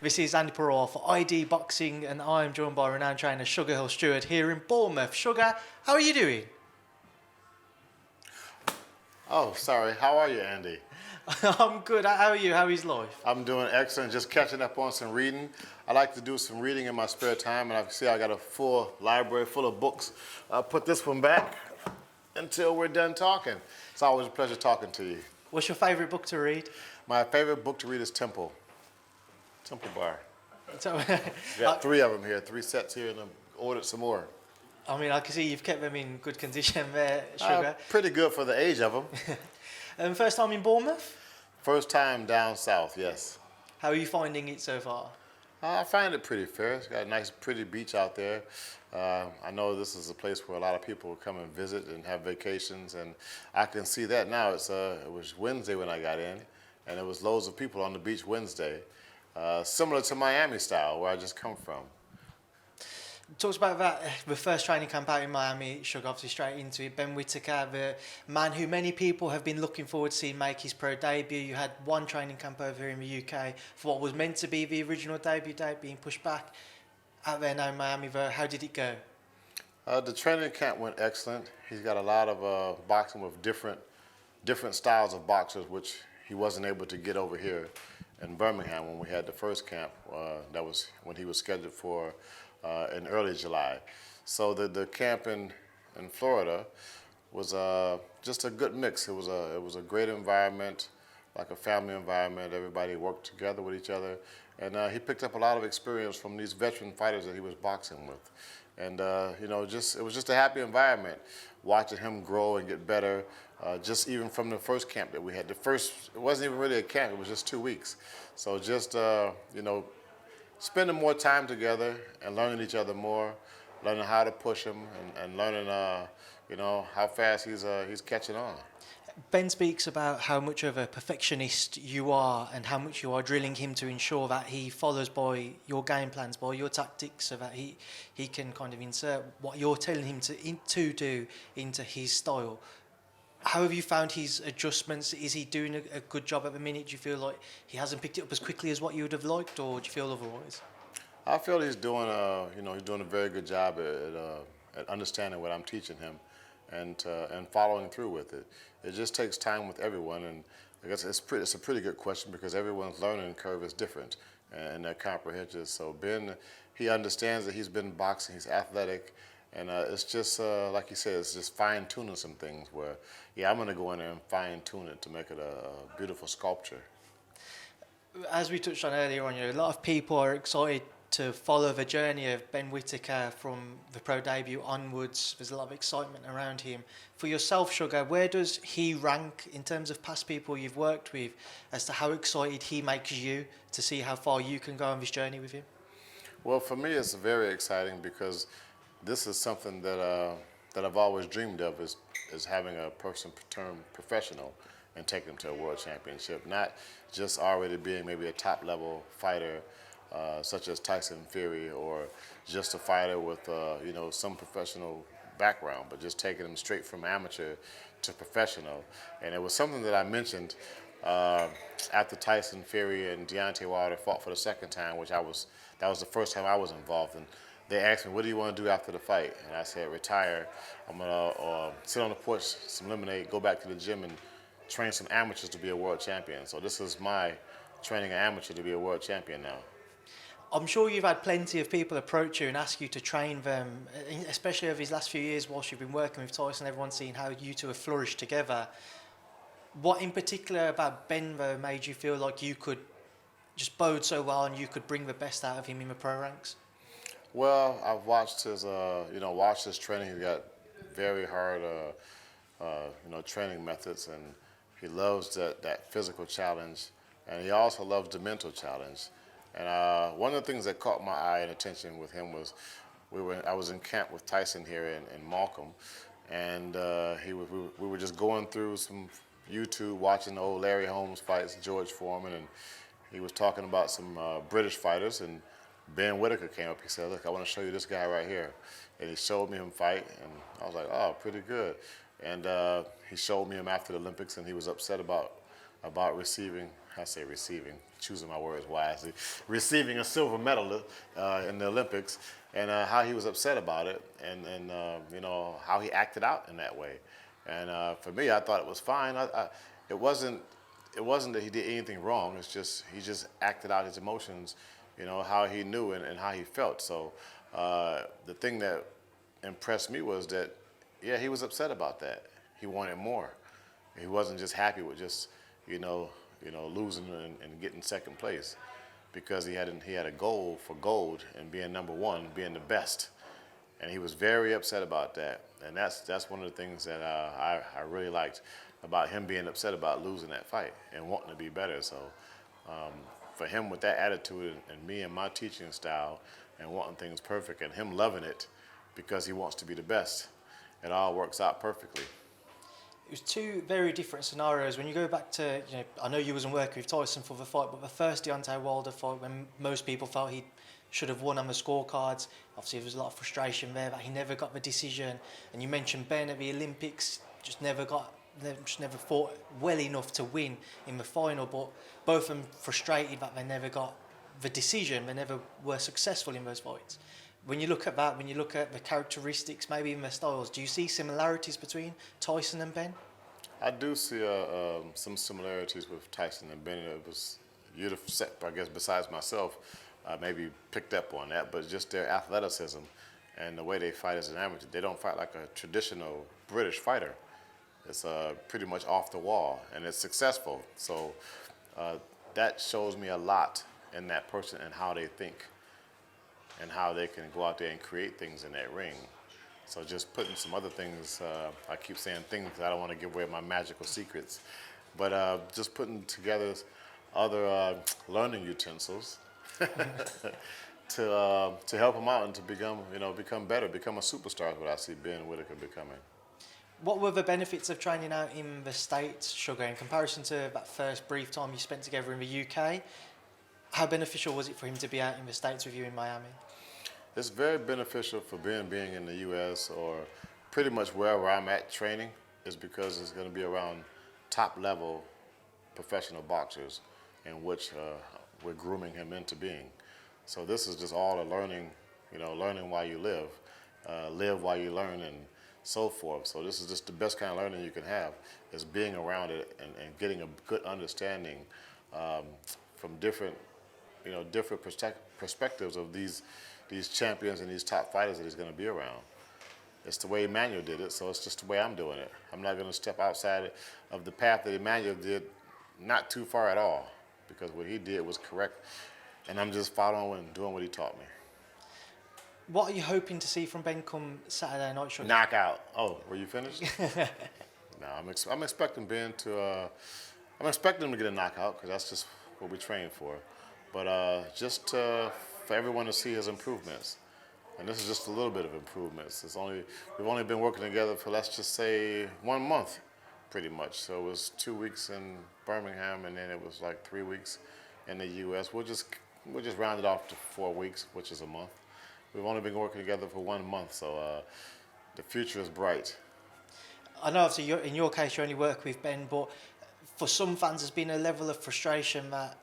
This is Andy Purewal for ID Boxing, and I am joined by renowned trainer Sugar Hill Steward here in Bournemouth. Sugar, how are you doing? Oh, sorry. How are you, Andy? I'm good. How are you? How is life? I'm doing excellent. Just catching up on some reading. I like to do some reading in my spare time, and I can see I got a full library full of books. I'll put this one back until we're done talking. It's always a pleasure talking to you. What's your favourite book to read? My favorite book to read is Temple Bar. So, Got three of them here, 3 sets here, and I've ordered some more. I mean, I can see you've kept them in good condition there, Sugar. Pretty good for the age of them. First time in Bournemouth? First time down south, yes. How are you finding it so far? I find it pretty fair. It's got a nice, pretty beach out there. I know this is a place where a lot of people come and visit and have vacations, and I can see that now. It was Wednesday when I got in, and there was loads of people on the beach Wednesday, similar to Miami style, where I just come from. Talks about that, the first training camp out in Miami, Sugar, obviously straight into it. Ben Whittaker, the man who many people have been looking forward to seeing make his pro debut. You had one training camp over here in the UK for what was meant to be the original debut date being pushed back. Out there now in Miami, how did it go? The training camp went excellent. He's got a lot of boxing with different styles of boxers, which he wasn't able to get over here in Birmingham when we had the first camp. That was when he was scheduled for in early July. So the camp in Florida was just a good mix. It was a great environment, like a family environment. Everybody worked together with each other, and he picked up a lot of experience from these veteran fighters that he was boxing with. And it was just a happy environment, watching him grow and get better. Just even from the first camp that we had. It wasn't even really a camp. It was just 2 weeks. So just spending more time together and learning each other more, learning how to push him, and learning, how fast he's catching on. Ben speaks about how much of a perfectionist you are and how much you are drilling him to ensure that he follows by your game plans, by your tactics, so that he can kind of insert what you're telling him to do into his style. How have you found his adjustments? Is he doing a good job at the minute? Do you feel like he hasn't picked it up as quickly as what you would have liked, or do you feel otherwise? I feel he's doing a very good job at understanding what I'm teaching him, and following through with it. It just takes time with everyone, and I guess it's a pretty good question because everyone's learning curve is different and their comprehension. So Ben, he understands that he's been boxing, he's athletic. And it's just, like you said, it's just fine-tuning some things where, I'm going to go in there and fine-tune it to make it a beautiful sculpture. As we touched on earlier on, a lot of people are excited to follow the journey of Ben Whittaker from the pro debut onwards. There's a lot of excitement around him. For yourself, Sugar, where does he rank in terms of past people you've worked with as to how excited he makes you to see how far you can go on this journey with him? Well, for me, it's very exciting because this is something that I've always dreamed of is having a person turn professional and take them to a world championship, not just already being maybe a top level fighter such as Tyson, Fury, or just a fighter with some professional background, but just taking them straight from amateur to professional. And it was something that I mentioned after Tyson, Fury, and Deontay Wilder fought for the second time, that was the first time I was involved in. They asked me, what do you want to do after the fight? And I said, retire. I'm going to sit on the porch, some lemonade, go back to the gym and train some amateurs to be a world champion. So this is my training an amateur to be a world champion now. I'm sure you've had plenty of people approach you and ask you to train them, especially over these last few years whilst you've been working with Tyson. Everyone's seen how you two have flourished together. What in particular about Ben, though, made you feel like you could just bode so well and you could bring the best out of him in the pro ranks? Well, I've watched his training. He's got very hard, training methods, and he loves that physical challenge, and he also loves the mental challenge. And one of the things that caught my eye and attention with him was I was in camp with Tyson here in Malcolm, and we were just going through some YouTube, watching the old Larry Holmes fights, George Foreman, and he was talking about some British fighters, and Ben Whittaker came up. He said, look, I want to show you this guy right here. And he showed me him fight, and I was like, oh, pretty good. And he showed me him after the Olympics, and he was upset about about choosing my words wisely, receiving a silver medal in the Olympics, and how he was upset about it, and you know, how he acted out in that way. And for me, I thought it was fine. It wasn't that he did anything wrong. It's just he just acted out his emotions, you know, how he knew and how he felt. So the thing that impressed me was that, yeah, he was upset about that. He wanted more. He wasn't just happy with just, losing and getting second place, because he had a goal for gold and being number one, being the best, and he was very upset about that. And that's one of the things that I really liked about him, being upset about losing that fight and wanting to be better. So for him with that attitude, and me and my teaching style and wanting things perfect, and him loving it because he wants to be the best, it all works out perfectly. It was two very different scenarios. When you go back to, I know you wasn't working with Tyson for the fight, but the first Deontay Wilder fight, when most people felt he should have won on the scorecards, obviously there was a lot of frustration there that he never got the decision. And you mentioned Ben at the Olympics, just never fought well enough to win in the final, but both of them frustrated that they never got the decision, they never were successful in those fights. When you look at that, when you look at the characteristics, maybe even their styles, do you see similarities between Tyson and Ben? I do see some similarities with Tyson and Ben. It was, you'd have said, I guess, besides myself, maybe picked up on that, but just their athleticism and the way they fight as an amateur. They don't fight like a traditional British fighter. It's pretty much off the wall, and it's successful. So that shows me a lot in that person and how they think, and how they can go out there and create things in that ring. So just putting some other things, I keep saying things because I don't want to give away my magical secrets, but just putting together other learning utensils to help them out and to become better, become a superstar is what I see Ben Whittaker becoming. What were the benefits of training out in the States, Sugar, in comparison to that first brief time you spent together in the UK? How beneficial was it for him to be out in the States with you in Miami? It's very beneficial for Ben being in the U.S. or pretty much wherever I'm at training, is because it's going to be around top-level professional boxers, in which we're grooming him into being. So this is just all a learning, learning while you live while you learn, and so forth. So this is just the best kind of learning you can have, is being around it and getting a good understanding from different perspectives of these champions and these top fighters that he's going to be around. It's the way Emmanuel did it, so it's just the way I'm doing it. I'm not going to step outside of the path that Emmanuel did, not too far at all, because what he did was correct, and I'm just following and doing what he taught me. What are you hoping to see from Ben come Saturday night, Sugar? Knockout. Oh, were you finished? No, I'm expecting Ben to. I'm expecting him to get a knockout, because that's just what we train for. But just for everyone to see his improvements, and this is just a little bit of improvements. We've only been working together for, let's just say, 1 month, pretty much. So it was 2 weeks in Birmingham, and then it was like 3 weeks in the U.S. We'll just round it off to 4 weeks, which is a month. We've only been working together for 1 month, so the future is bright. I know, obviously, in your case, you only work with Ben, but for some fans, there's been a level of frustration that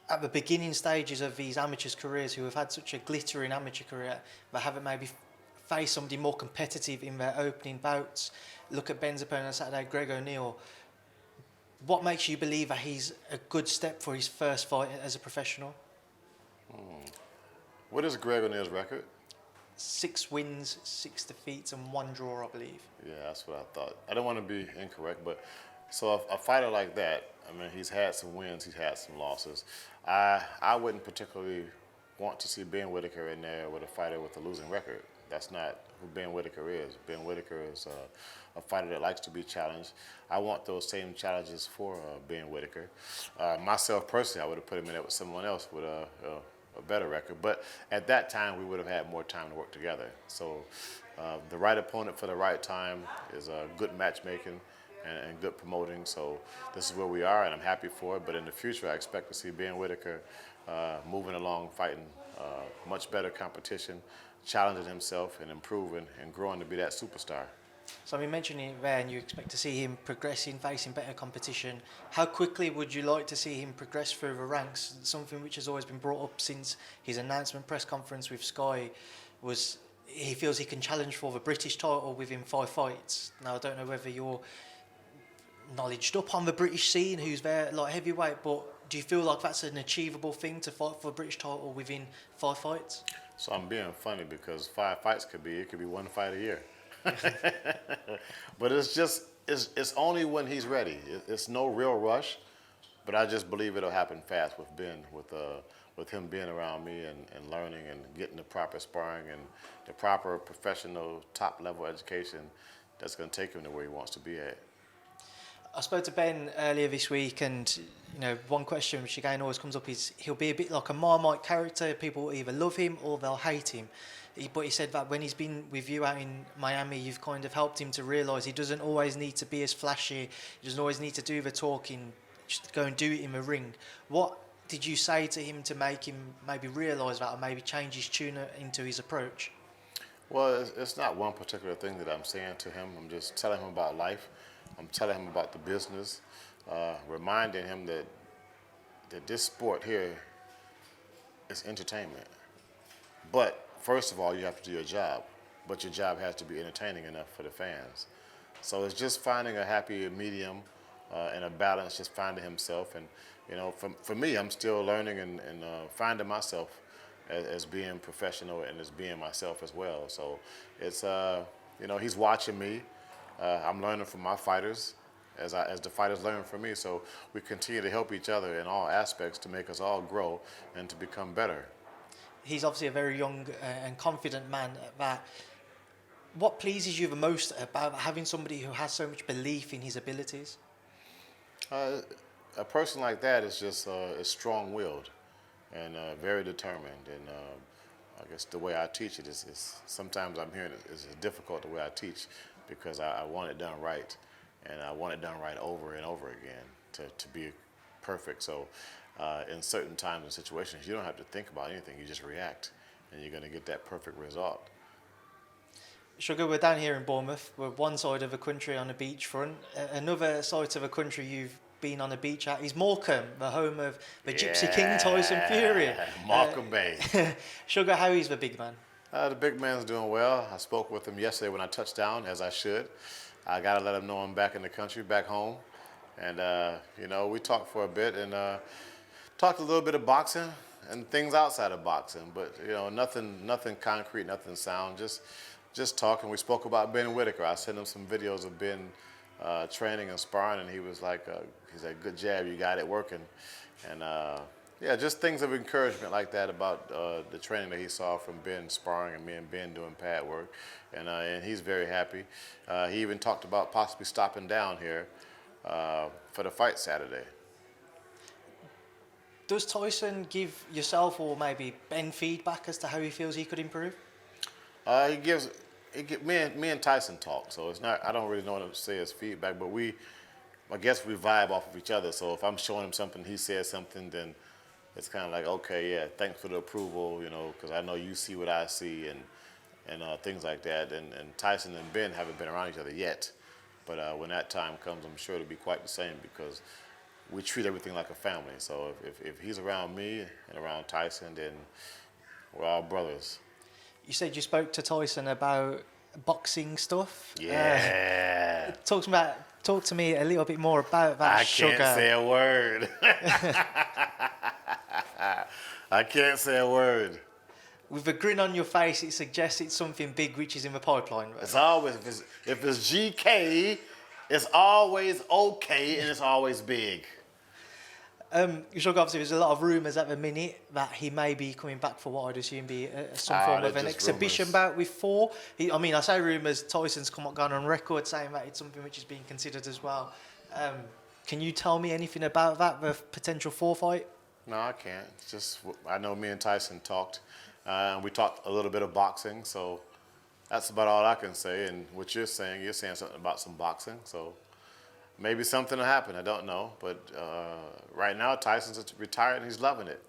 at the beginning stages of these amateurs' careers, who have had such a glittering amateur career, they haven't maybe faced somebody more competitive in their opening bouts. Look at Ben's opponent on Saturday, Greg O'Neill. What makes you believe that he's a good step for his first fight as a professional? What is Greg O'Neill's record? 6 wins, 6 defeats, and 1 draw, I believe. Yeah, that's what I thought. I don't want to be incorrect, but so a fighter like that, I mean, he's had some wins, he's had some losses. I wouldn't particularly want to see Ben Whittaker in there with a fighter with a losing record. That's not who Ben Whittaker is. Ben Whittaker is a fighter that likes to be challenged. I want those same challenges for Ben Whittaker. Myself personally, I would have put him in there with someone else with a better record. But at that time, we would have had more time to work together. So the right opponent for the right time is good matchmaking and good promoting. So this is where we are, and I'm happy for it. But in the future, I expect to see Ben Whittaker moving along, fighting much better competition, challenging himself and improving and growing to be that superstar. So I mentioned it there, and you expect to see him progressing, facing better competition. How quickly would you like to see him progress through the ranks? Something which has always been brought up since his announcement press conference with Sky was he feels he can challenge for the British title within 5 fights. Now I don't know whether you're knowledged up on the British scene, who's there like heavyweight, but do you feel like that's an achievable thing to fight for a British title within 5 fights? So I'm being funny because 5 fights could be 1 fight a year. But it's only when he's ready. It's no real rush, but I just believe it'll happen fast with Ben, with him being around me and learning and getting the proper sparring and the proper professional top level education that's going to take him to where he wants to be at. I spoke to Ben earlier this week, and one question which again always comes up is he'll be a bit like a Marmite character. People will either love him or they'll hate him. But he said that when he's been with you out in Miami, you've kind of helped him to realise he doesn't always need to be as flashy. He doesn't always need to do the talking. Just go and do it in the ring. What did you say to him to make him maybe realise that, or maybe change his tune into his approach? Well, it's not one particular thing that I'm saying to him. I'm just telling him about life. I'm telling him about the business, reminding him that this sport here is entertainment. But first of all, you have to do your job, but your job has to be entertaining enough for the fans. So it's just finding a happy medium and a balance, just finding himself. And for me, I'm still learning and finding myself as being professional and as being myself as well. So it's he's watching me. I'm learning from my fighters as the fighters learn from me. So we continue to help each other in all aspects to make us all grow and to become better. He's obviously a very young and confident man. What pleases you the most about having somebody who has so much belief in his abilities? A person like that is just is strong-willed and very determined. And I guess the way I teach it is sometimes I'm hearing it's difficult the way I teach, because I want it done right, and I want it done right over and over again to be perfect. So in certain times and situations, you don't have to think about anything. You just react, and you're going to get that perfect result. Sugar, we're down here in Bournemouth. We're one side of the country on the beachfront. Another side of the country you've been on the beach at is Morecambe, the home of the Gypsy King, Tyson Fury. Morecambe Bay. Sugar, how is the big man? The big man's doing well. I spoke with him yesterday when I touched down, as I should. I got to let him know I'm back in the country, back home. And, we talked for a bit and talked a little bit of boxing and things outside of boxing. But, nothing concrete, nothing sound, just talking. We spoke about Ben Whittaker. I sent him some videos of Ben training and sparring, and he was like, he's like, good jab, you got it working. And, just things of encouragement like that about the training that he saw from Ben sparring and me and Ben doing pad work. And he's very happy. He even talked about possibly stopping down here for the fight Saturday. Does Tyson give yourself or maybe Ben feedback as to how he feels he could improve? Me and Tyson talk, so it's not. I don't really know what to say as feedback, but I guess we vibe off of each other. So if I'm showing him something, he says something, then it's kind of like, okay, yeah, thanks for the approval, because I know you see what I see and things like that. And Tyson and Ben haven't been around each other yet, but when that time comes, I'm sure it'll be quite the same, because we treat everything like a family. So if he's around me and around Tyson, then we're all brothers. You said you spoke to Tyson about boxing stuff. Yeah. Talk to me a little bit more about that. Sugar. I can't say a word. I can't say a word. With a grin on your face, it suggests it's something big which is in the pipeline. Right? It's always, if it's GK, it's always okay and it's always big. Sugar, obviously, there's a lot of rumours at the minute that he may be coming back for what I'd assume be some form of an exhibition bout with Thor. I say rumours, Tyson's gone on record saying that it's something which is being considered as well. Can you tell me anything about that, the potential Thor fight? No, I can't. It's just, I know me and Tyson talked, and we talked a little bit of boxing, so that's about all I can say. And what you're saying something about some boxing, so maybe something will happen. I don't know. But right now, Tyson's retired and he's loving it.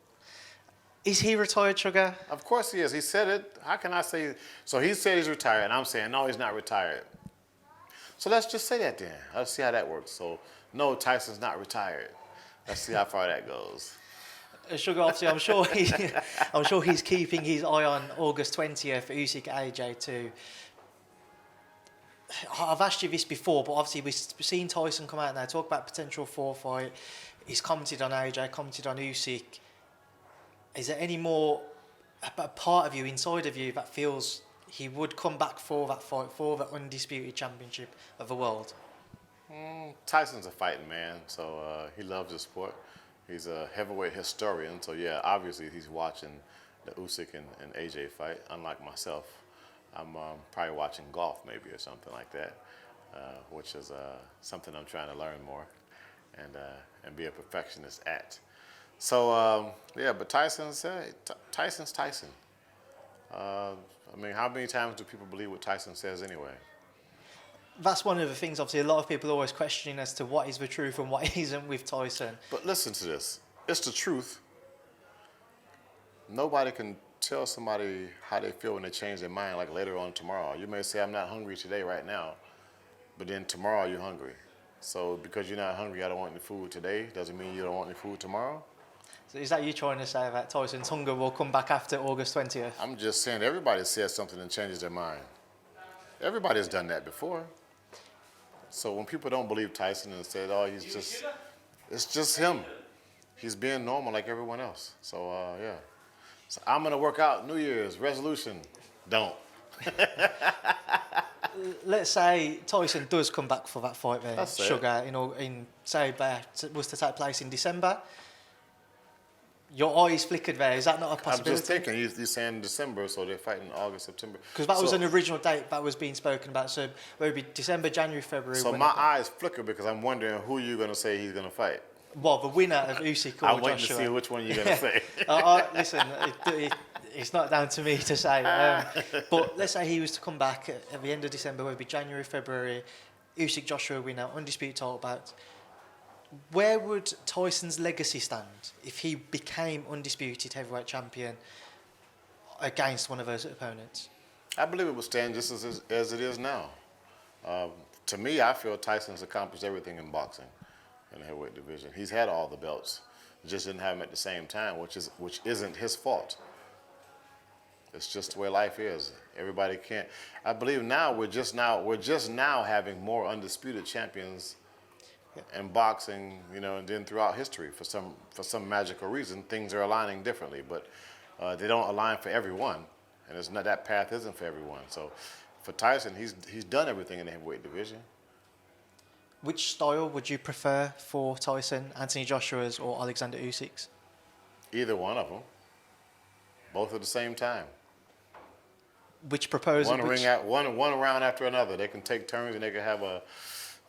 Is he retired, Sugar? Of course he is. He said it. How can I say? So he said he's retired, and I'm saying, no, he's not retired. So let's just say that then. Let's see how that works. So no, Tyson's not retired. Let's see how far that goes. Sugar, obviously, I'm sure he's keeping his eye on August 20th, Usyk-AJ too. I've asked you this before, but obviously we've seen Tyson come out now, talk about potential Thor fight. He's commented on AJ, commented on Usyk. Is there any more a part of you, inside of you, that feels he would come back for that fight, for the undisputed championship of the world? Tyson's a fighting man, so he loves the sport. He's a heavyweight historian, so yeah, obviously he's watching the Usyk and AJ fight, unlike myself. I'm probably watching golf maybe or something like that, which is something I'm trying to learn more and be a perfectionist at. So yeah, but Tyson's Tyson. I mean, how many times do people believe what Tyson says anyway? That's one of the things, obviously, a lot of people are always questioning as to what is the truth and what isn't with Tyson. But listen to this. It's the truth. Nobody can tell somebody how they feel when they change their mind, like later on tomorrow. You may say, I'm not hungry today, right now, but then tomorrow you're hungry. So because you're not hungry, I don't want any food today, doesn't mean you don't want any food tomorrow. So is that you trying to say that Tyson's hunger will come back after August 20th? I'm just saying everybody says something and changes their mind. Everybody's done that before. So when people don't believe Tyson and say, oh, it's just him. He's being normal like everyone else. So, yeah. So I'm going to work out New Year's resolution. Don't. Let's say Tyson does come back for that fight there, That's Sugar, say that was to take place in December. Your eyes flickered there. Is that not a possibility? I'm just thinking, you're saying December, so they're fighting August, September. Because that was an original date that was being spoken about. So it would be December, January, February. So my eyes flicker because I'm wondering who you're going to say he's going to fight. Well, the winner of Usyk or I'm waiting Joshua. to see which one you're going to say. Listen, it's not down to me to say. But let's say he was to come back at the end of December, whether it be January, February, Usyk, Joshua winner, undisputed title bout. Where would Tyson's legacy stand if he became undisputed heavyweight champion against one of those opponents? I believe it would stand just as it is now. To me, I feel Tyson's accomplished everything in boxing in the heavyweight division. He's had all the belts, just didn't have them at the same time, which isn't his fault. It's just the way life is. Everybody can't. I believe now we're just now having more undisputed champions in boxing, and then throughout history for some magical reason things are aligning differently, but they don't align for everyone, and it's not, that path isn't for everyone. So for Tyson, he's done everything in the heavyweight division. Which style would you prefer for Tyson, Anthony Joshua's or Alexander Usyk's? Either one of them, both at the same time. Which proposal? One round after another. They can take turns and they can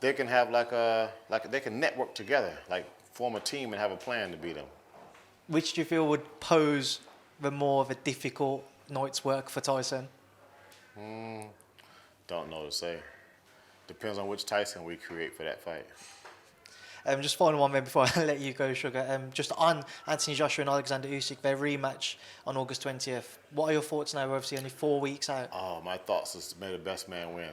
they can network together, like form a team and have a plan to beat them. Which do you feel would pose the more of a difficult night's work for Tyson? Don't know to say. Depends on which Tyson we create for that fight. Just final one then before I let you go, Sugar. Just on Anthony Joshua and Alexander Usyk, their rematch on August 20th. What are your thoughts now? We're obviously only 4 weeks out. Oh, my thoughts is to make the best man win.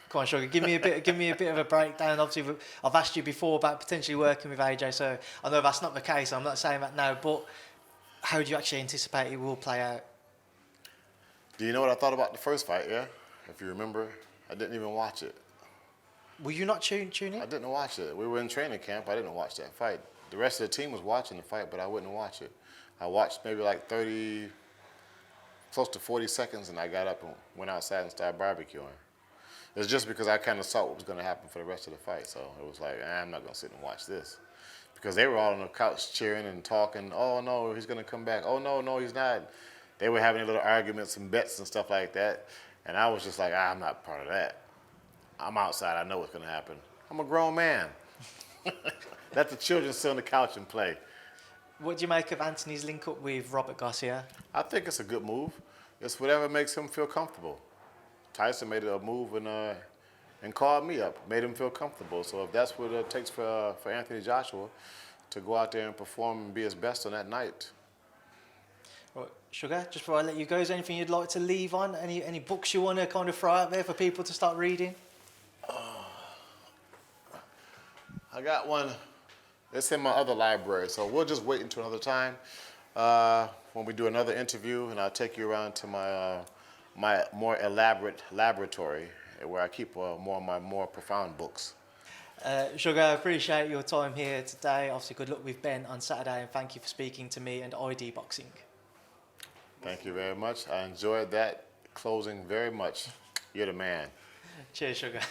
Come on, Sugar. Give me a bit of a breakdown. Obviously, I've asked you before about potentially working with AJ, so I know that's not the case. I'm not saying that now, but how do you actually anticipate it will play out? Do you know what I thought about the first fight? Yeah, if you remember, I didn't even watch it. Were you not tuning in? I didn't watch it. We were in training camp. I didn't watch that fight. The rest of the team was watching the fight, but I wouldn't watch it. I watched maybe like 30, close to 40 seconds, and I got up and went outside and started barbecuing. It's just because I kind of saw what was going to happen for the rest of the fight, so it was like, I'm not going to sit and watch this. Because they were all on the couch cheering and talking, oh, no, he's going to come back. Oh, no, he's not. They were having little arguments and bets and stuff like that, and I was just like, I'm not part of that. I'm outside. I know what's going to happen. I'm a grown man. Let the children sit on the couch and play. What do you make of Anthony's link up with Robert Garcia? I think it's a good move. It's whatever makes him feel comfortable. Tyson made a move and called me up, made him feel comfortable. So if that's what it takes for Anthony Joshua to go out there and perform and be his best on that night. Right, Sugar, just before I let you go, is there anything you'd like to leave on? Any books you want to kind of throw out there for people to start reading? I got one. It's in my other library, so we'll just wait until another time when we do another interview, and I'll take you around to my more elaborate laboratory where I keep my more profound books. Sugar, I appreciate your time here today. Obviously, good luck with Ben on Saturday, and thank you for speaking to me and ID Boxing. Thank you very much. I enjoyed that closing very much. You're the man. Cheers, Sugar.